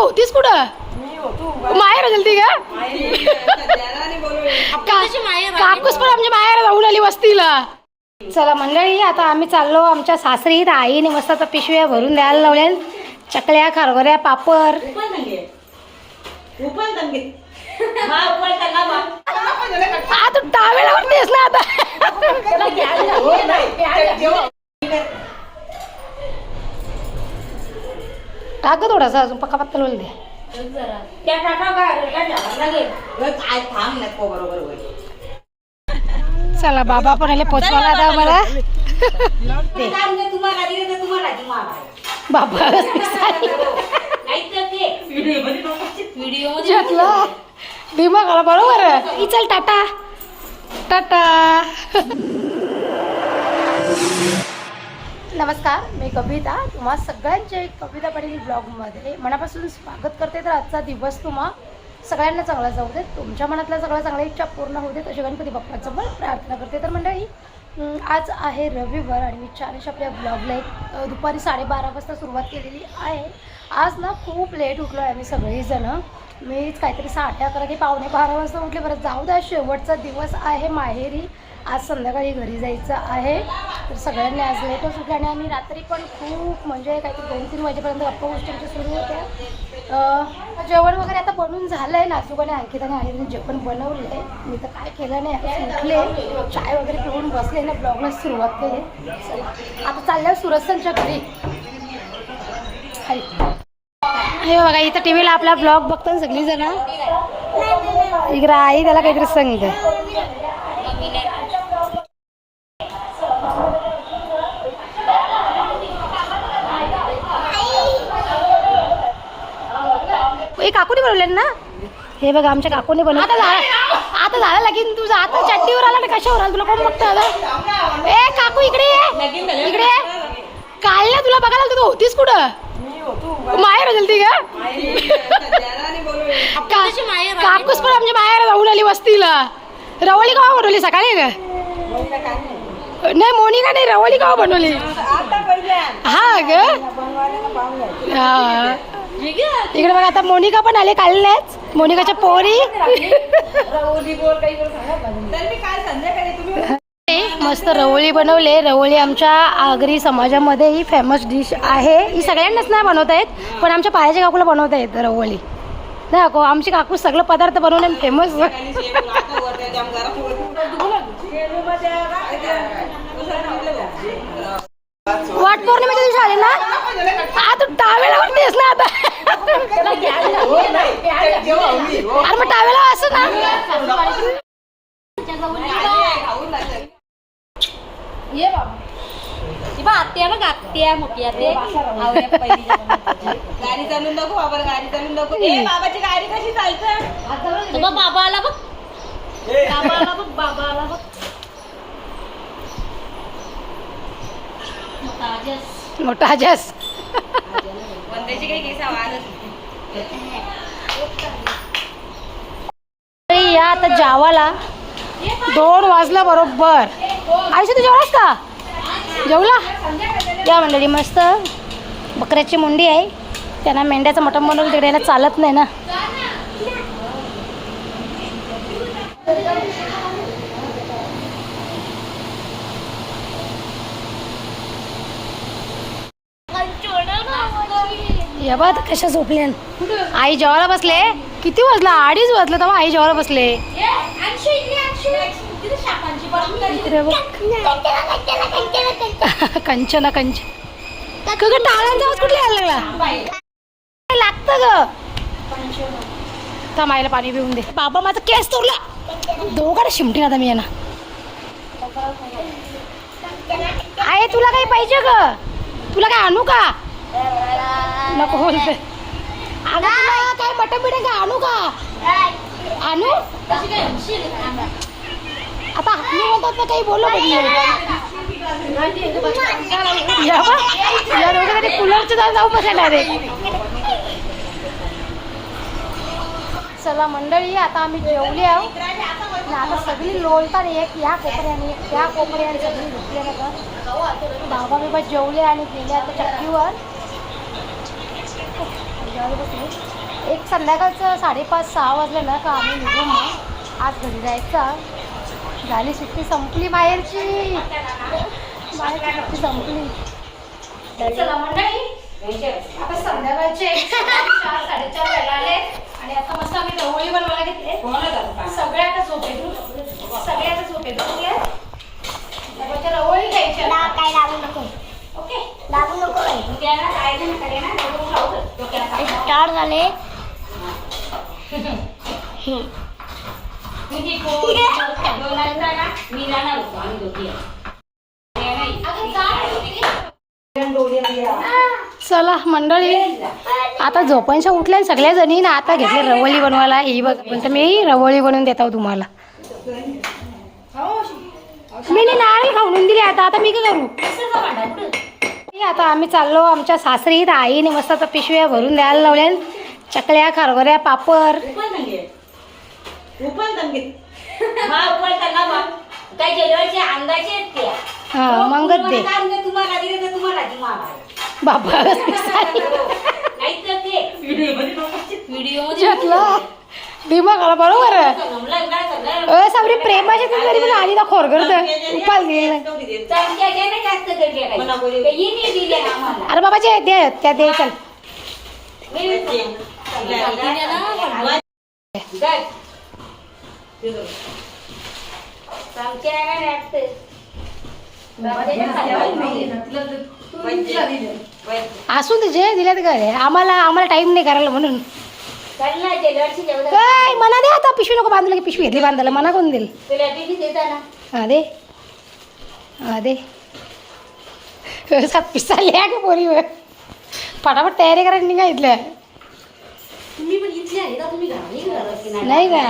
होतीस कुठं? माहेर गेलती का? काकूस पण आमच्या माहेर जाऊन आली वस्तीला. चला मंडळी, आता आम्ही चाललो आमच्या सासरी. आईने मस्त आता पिशव्या भरून द्यायला लावल्या. चकल्या, खारवऱ्या, पापड. तू टावेला तेच ना आता. टाक थोडासा अजून पक्का पत्ता लोल दे. चला बाबा पण आले पोचवायला आता मला. बाबा दिमाग आला बरोबर. चल टाटा टाटा. नमस्कार, मी कविता. तुम्हा सगळ्यांचे कविता पाटील ब्लॉगमध्ये मनापासून स्वागत करते. तर आजचा दिवस तुम्हा सगळ्यांना चांगला जाऊ देत. तुमच्या मनातल्या सगळ्या चांगल्या इच्छा पूर्ण होऊ देत अशी गणपती बाप्पाजवळ प्रार्थना करते. तर मंडळी, आज आहे रविवार आणि मी छानशा आपल्या ब्लॉगला एक दुपारी 12:30 वाजता सुरुवात केलेली आहे. आज ना खूप लेट उठलो आहे आम्ही सगळीजणं. मीच काहीतरी 11:30 की 11:45 वाजता उठले. बरं जाऊ द्या, शेवटचा दिवस आहे माहेरी. आज संध्याकाळी घरी जायचं आहे. तर सगळ्यांनी आज लेटच उठले आणि आम्ही रात्री पण खूप म्हणजे काहीतरी 2-3 वाजेपर्यंत गप्पा गोष्टींच्या सुरू होत्या. जेवण वगैरे आता बनवून झालं आहे. नाजूक आणि अंकिताने आईने जेवण बनवलं आहे. मी तर काय केलं नाही, आता उठले, चाय वगैरे पिऊन बसले ना, ब्लॉगला सुरुवात केली. आता चालल्या सुरजच्या घरी. हे बघा, इथं टी व्हीला आपला ब्लॉग बघतात सगळी जण. इकडं आई त्याला काहीतरी सांगते. काकूने बनवले ना. हे बघा, आमच्या काकूने बनवलं. आता झालं लगीन तुझं. आता चड्डीवर आला ना, कशावर आला तुला कोण बघतं? ए काकू इकडे ये, इकडे काल ना तुला बघायला तू होतीस कुठं? माहेर गेलती का? काकूस पण आमच्या माहेर जाऊन आली वस्तीला. रवळी गाव बनवली सकाळी का? नाही मोनिका नाही, रवळी गाव बनवली. हा ग, हा. इकडे बघा, आता मोनिका पण आले कालच. मोनिकाच्या पोरी. मस्त रवळी बनवले. रवळी आमच्या आगरी समाजामध्ये ही फेमस डिश आहे. ही सगळ्यांनाच नाही बनवता येत, पण आमच्या पायाच्या काकूला बनवता येत रवळी. नाही आमची काकू सगळं पदार्थ बनवले फेमस. वाट पौर्णिमेच्या दिवशी आले ना. तू टावेला तेच ना आता. अरे मग टावेला असं ना. ये बाबा, आत्या बघ, आत्या मोठी आत्या. गाडी चालून दाखव बाबा, गाडी चालून दाखव. बाबाची गाडी कशी चालतं? बाबा आला बघ, बाबा आला बघ, बाबा आला बघ. मोठा आजस. या आता जावाला 2 वाजला बरोबर. आयुष्य तू जेवलास का? जेवला? या मंडळी, मस्त बकऱ्याची मुंडी आहे. त्यांना मेंढ्याचं मटण बनवलं. तिकडे यायला चालत नाही ना. या बघ कशा झोपल्या. आई जेवायला बसले. किती वाजला? 2:30 वाजलं तेव्हा आई जेवायला बसले. कंचना कंच टाळांचा आवाज कुठला यायला लागला? लागतं ग. तर माईला पाणी पिऊन दे. बाबा माझा केस तोडला. दोघांना शिमटीन आता मी यांना. आहे तुला काही पाहिजे ग? तुला काय आणू का? नको बोलते. अगं तुला काय मटण बिटन का आणू का? आणू आता हातनी बोलतात ना, काही बोललो बघ. या दोघे कूलरच्या जाऊ बसायला रे. चला मंडळी, आता आम्ही जेवले आहोत. आता सगळी लोळतात, एक या कोपऱ्याने एक त्या कोपऱ्याने सगळी झोपले ना. बाबा जेवले आणि गेले आता चक्कीवर. जेवायला बसले. एक संध्याकाळचं 5:30-6 वाजलं ना का आम्ही निघून मग आज घरी जायचा. झाली सुट्टी संपली बाहेरची सुट्टी संपली. चला मंडळी आता संध्याकाळचे 4-4:30 वेळा आले आणि आता मस्त आम्ही रवळी बनवायला घेतले. सगळे आता झोपेतून रवळी खायची. काय लागू नको. ओके लागू नको. स्टार्ट झाले. चला मंडळी आता झोपांच्या उठल्या सगळ्या जणी ना आता घेतले रवळी बनवायला. ही बघ पण मी रवळी बनवून देत आहो तुम्हाला. मी नारळ खाऊन दिली. आता आता मी काय करू. आता आम्ही चाललो आमच्या सासरी. तर आईने मस्त आता पिशव्या भरून द्यायला लावल्या. चकल्या खारवऱ्या पापड. हा मंगत दे बाबा. दिमाग आला बरोबर. सावरी प्रेमाची तरी पण आली ना खोरगरत उपाल दिले. अरे बाबा जे दे त्या दे. चल असून ते जे दिल्यात घरे आम्हाला टाइम नाही करायला म्हणून. मना दे आता. पिशवी नको बांधलं की पिशवी घेतली बांधायला. मना कोण देईल. हा दे हा दे. 7 पिस्सा लिहा का पोरी फटाफट तयारी करायला निघायतल्या. नाही का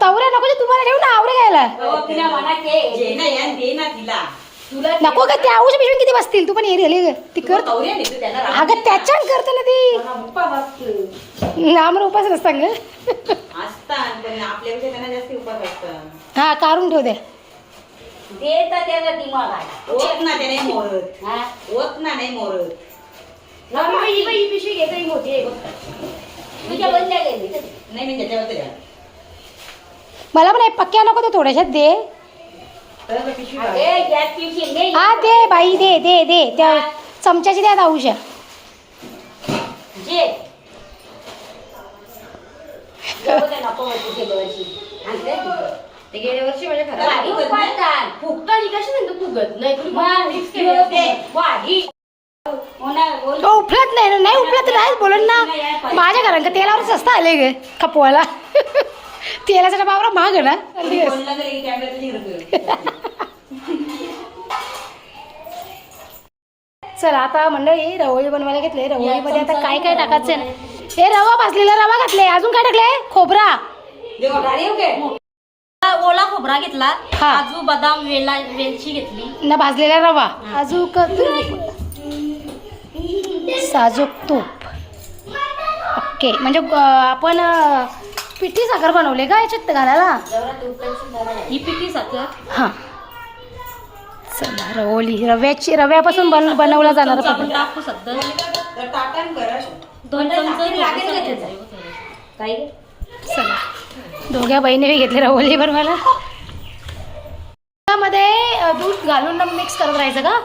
तवऱ्या नको तुम्हाला ठेवू ना. आवरे घ्यायला नको का. त्या औषध पिशवी किती बसतील. तू पण एरिया ती कर. अगं त्याच्यान करते ना ती. आम्हाला उपास नसता ग. हा काढून ठेव दे. पिशवी घेत मोठी मला पण पक्क्या नको. ते थोड्याशात दे. हा दे बाई दे दे दे. त्या चमच्याची द्या औषध. गेल्या वर्षी उपलत नाही उपलत नाही बोलून ना. माझ्या घरात तेलावर स्वस्त आले ग खपवायला. तेलाचा बाबरा महाग आहे ना. चला आता मंडळी रवळी बनवायला घेतले. रवळीमध्ये आता काय काय टाकायचं ना. हे रवा भाजलेला रवा घातले. अजून काय टाकले. खोबरा ओला खोबरा घेतला. काजू बदाम वेलची घेतली ना. भाजलेला रवा अजून साजूक तूप. ओके म्हणजे आपण पिठी साखर बनवले का याच्यात घालायला. ही पिठी साखर. हां चला रवळी रव्यापासून बनवला जाणार. टाकू सध्या 2 चमचे. चला दोघ्या बहिणी घेतले रवळी बनवायला. मध्ये दूध घालून मिक्स करत राहायचं का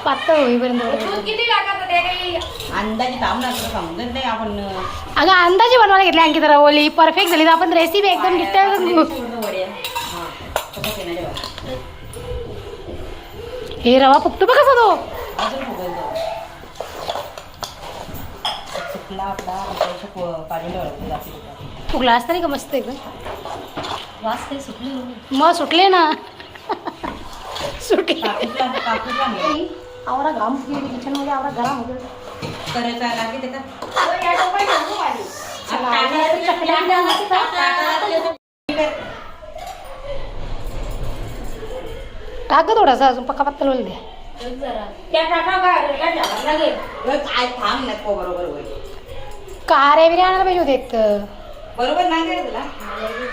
पातळ होईपर्यंत. किती टाकायचं ते काही अंदाजे समजत नाही आपण. अगं अंदाजे बनवायला घेतली आणखी रवळी परफेक्ट झाली. तर आपण रेसिपी एकदम डिटेल. हे रवा फुगतो बघ कसा तो. फुगला असता नाही का मस्त एकदम. वास काही सुटले मग सुटले ना. सुटले आवरा घाम किचनमध्ये आवरा गरम होतो करायचा लागेल त्याचा. टाक थोडासा अजून पक्का पत्ता लोल दे. कारे बिर्या आणायला पाहिजे होते. बरोबर नाही तुला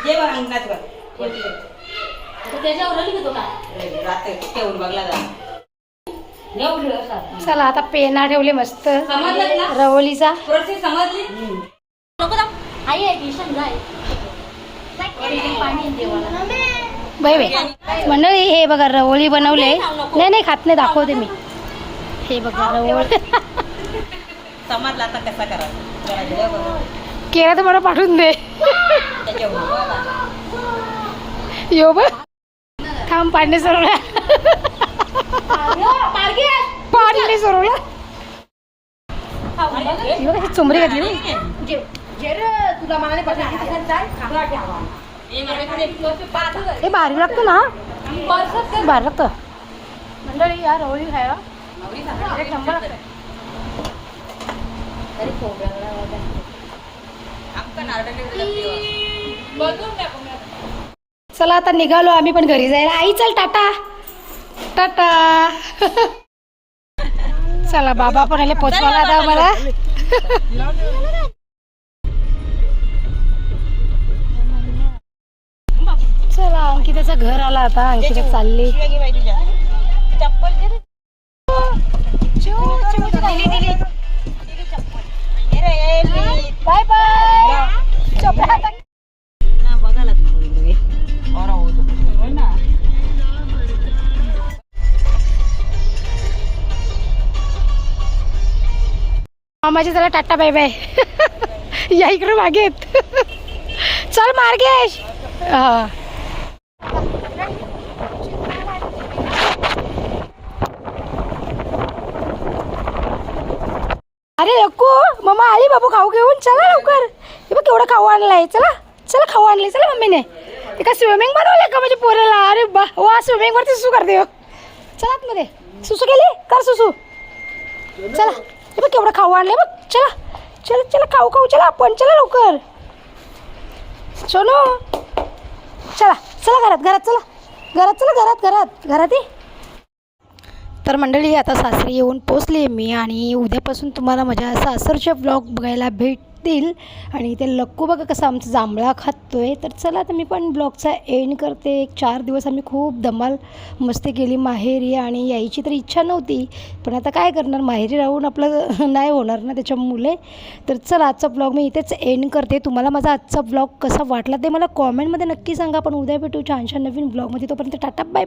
जे त्याच्यावर घेतो का चला आता पेना ठेवले मस्त समजलं ना? रवलीचा. प्रोसेस समजली नको दाम. आई आहे ट्युशन जाय पाणी देवाला बाई बाई मंडळी हे बघा रवळी बनवले. नाही नाही खात नाही, दाखवते मी. हे बघा रवळी समजला आता कसा करायचा केला तर मला पाठवून दे. यो बघ थांब पाडणे सरवला. पाडणे सरवला. चुमरी घातली हे भारी लागतं ना, भारी लागतं मंडळी. या रवळी खायला एक नंबर लागतं. चला आता निघालो आम्ही पण घरी जायला. आई चल टाटा टाटा. चला बाबा पण आले पोचवायला आता मला. चला अंकिताचं घर आला आता. अंकिता चालली. Bye bye. मामाची चला टाटा बाय बाय. या इकडे मागेत. चल मार्गेश. हा अरे अक्कू मम्मा आली बाबू खाऊ घेऊन. चला लवकर. हे बघ केवढं खाऊ आणलाय. चला चला खाऊ आणले. चला मम्मीने. ते काय स्विमिंग बनवले का म्हणजे पोराला. अरे बा वा स्विमिंग वरती सुसू करते. चला आतमध्ये सुसू केली कर सुसू. चला हे बघ केवढं खाऊ आणले बघ. चला चला चला खाऊ खाऊ. चला आपण चला लवकर. सोनू चला चला घरात घरात. चला घरात चला घरात घरात घरात ये. तर मंडळी आता सासरी येऊन पोचली आहे मी आणि उद्यापासून तुम्हाला माझ्या सासरचे ब्लॉग बघायला भेटतील. आणि ते लक्कू बघा कसं आमचा जांभळा खातो आहे. तर चला आता मी पण ब्लॉगचा एंड करते. 4 दिवस आम्ही खूप धमाल मस्ती केली माहेरी आणि यायची तर इच्छा नव्हती, पण आता काय करणार, माहेरी राहून आपलं नाही होणार ना त्याच्यामुळे. तर चला आजचा ब्लॉग मी इथेच एंड करते. तुम्हाला माझा आजचा ब्लॉग कसा वाटला ते मला कॉमेंटमध्ये नक्की सांगा. पण उद्या भेटू छानशा नवीन ब्लॉगमध्ये. तोपर्यंत टाटा बाय.